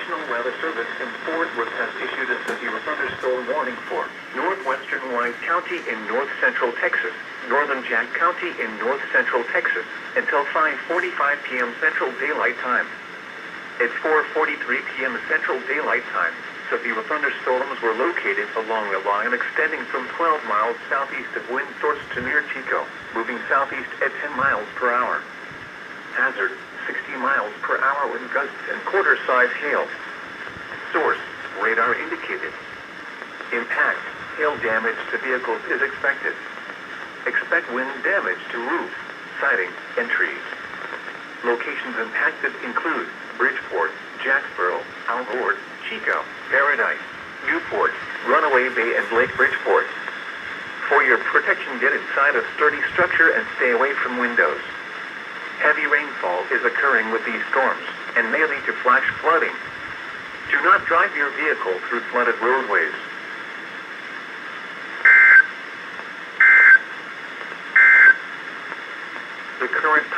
National Weather Service in Fort Worth has issued a severe thunderstorm warning for northwestern White County in north-central Texas, northern Jack County in north-central Texas, until 5:45 p.m. Central Daylight Time. At 4:43 p.m. Central Daylight Time, severe thunderstorms were located along a line extending from 12 miles southeast of wind source to near Chico, moving southeast at 10 miles per hour. Hazard, 60 miles per hour wind gusts and quarter-size hail. Source, radar indicated. Impact, hail damage to vehicles is expected. Expect wind damage to roofs, siding, and trees. Locations impacted include Bridgeport, Jacksboro, Alvord, Chico, Paradise, Newport, Runaway Bay, and Lake Bridgeport. For your protection, get inside a sturdy structure and stay away from windows. Heavy rainfall is occurring with these storms and may lead to flash flooding. Do not drive your vehicle through flooded roadways. The current time